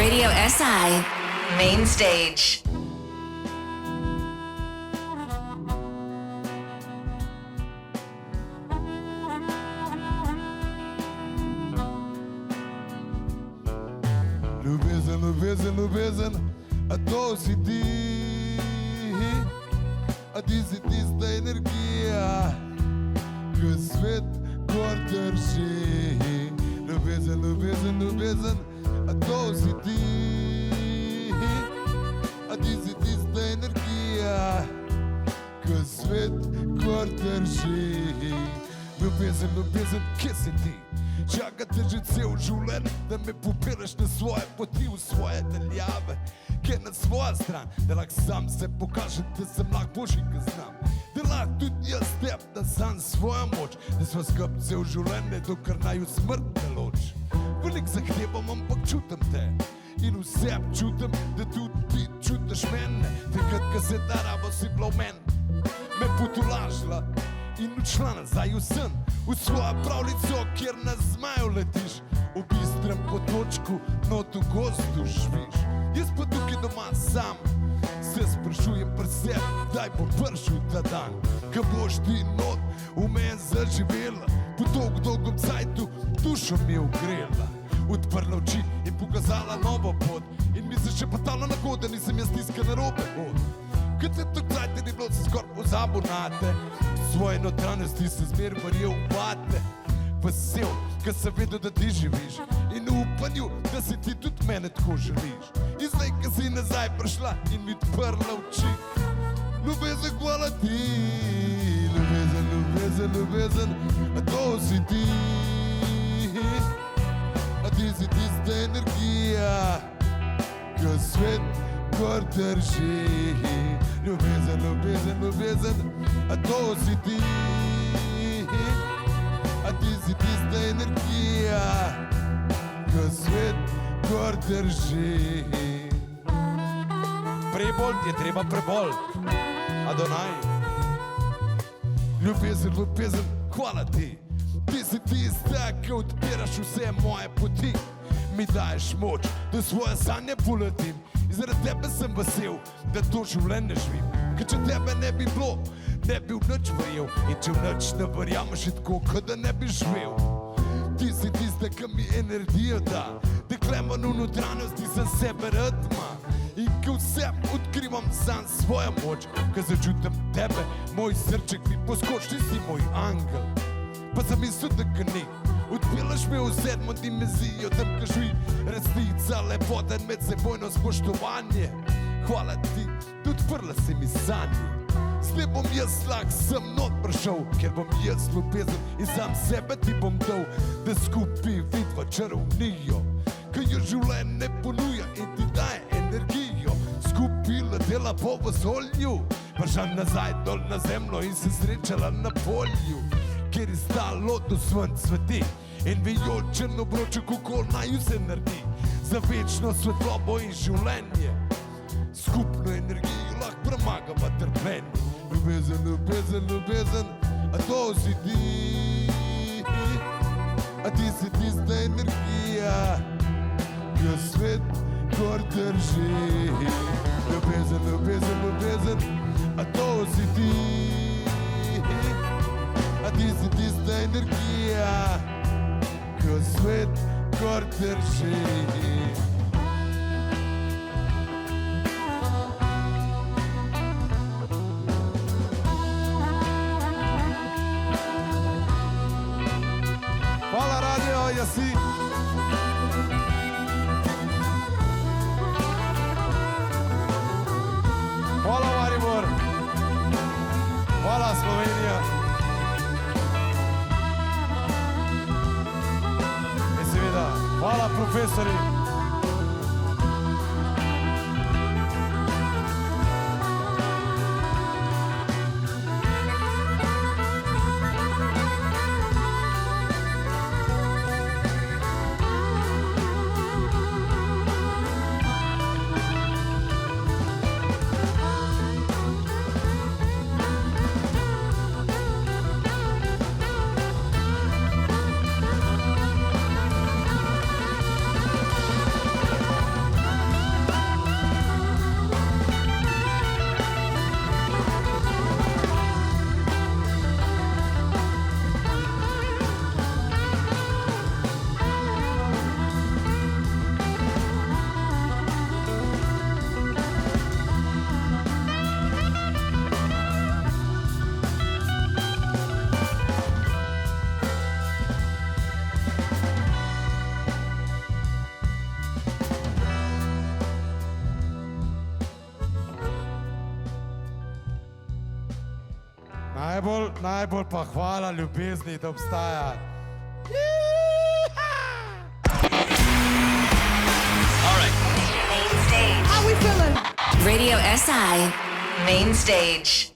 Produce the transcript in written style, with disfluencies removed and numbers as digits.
Radio SI Main Stage. Ljubezen, a to si ti, a ti si tista energija, ki svet gor drži. Ljubezen, a to si ti, a ti si tista energija, ki svet gor drži. Ljubezen, kje si ti? Čaka te že cel življenj, da me popelješ na svoje poti, v svoje daljave, kje na svojo stran, da lahko sam se pokažem, da sem lahko božji, ki znam. Da lahko tudi jaz teb, da sam svojo moč, da sva skup cel življenje, dokar naju smrt ne loči. Velik zahtevam, ampak čutim te in vse čutim, da tudi ti čutiš mene. Takrat, ko se ta rabo si bila v meni, me potolažila in odšla nazaj v sen, v svojo pravljico, kjer na zmaju letiš, v bistrem potočku, not v gozdu živiš. Jaz pa tukaj doma sam se sprašujem pri sebi, kdaj bo prišel ta dan, ko boš ti not v meni zaživela, po dolgem cajtu dušo mi je ogrela, odprla oči in pokazala novo pot in mi se še patala na god, da nisem jaz tiska na robe hod. Kad se tok cajte ni bilo, se skor pozabil nate, svoje notranjosti se zmer verjel vate. Vesel, kad sem vedel, da ti živiš in v upanju, da si ti tudi mene tako želiš. In zdaj, kad si nazaj prišla in mi odprla oči, ljubezen, hvala ti. Ljubezen, a to si ti, a ti si tista energija, ko svet gor drži. Ljubezen, a to si ti, a ti si tista energija, ko svet gor drži. Prebolj je treba prebolj, Adonaj. Ljubezen, hvala ti. Ti si tista, ki odpiraš vse moje poti, mi daješ moč, da svoje sanje poletim. In zaradi tebe sem vesel, da to življenje živim. Ker če tebe ne bi bilo, ne bi v nič verjel. In če v nič ne verjameš, je tako, kot da ne bi živel. Ti si tista, ki mi energijo da, da klemam v notranjosti za sebe ritma. In ko vse odkrivam sam svojo moč, ko začutim tebe, moj srček mi poskoči, si moj angel. Pa sem mislil, da ga ni. Odpelaš me v sedmo dimenzijo, tam ko živi resnica, lepota in medsebojno spoštovanje. Hvala ti, da odprla si mi sanje. Zdaj bom jaz lahko sem not prišel, ker bom jaz ljubezen in sam sebe ti bom dal, da skupaj vidva čarovnijo, ki jo življenje ponuja in ti daje energijo. Skupaj letela po vesolju, prišla nazaj dol na zemljo in se srečala na polju, kjer je stalo do sven sveti in vijočen obroček okol naju se naredi za večno svetlobo in življenje. Skupno energijo lahko premagava trpljenje. Ljubezen, a to si ti, a ti si tista energija, ki jo svet gor drži. Ljubezen, a to si ti, a ti si tista energija, ki jo svet gor drži. Hvala Radio Jasi. Hvala Maribor. Hvala Slovenija. In seveda, hvala profesori. najbolj pa hvala ljubezni, da obstaja. Main stage. How we feeling? Radio SI. Main stage.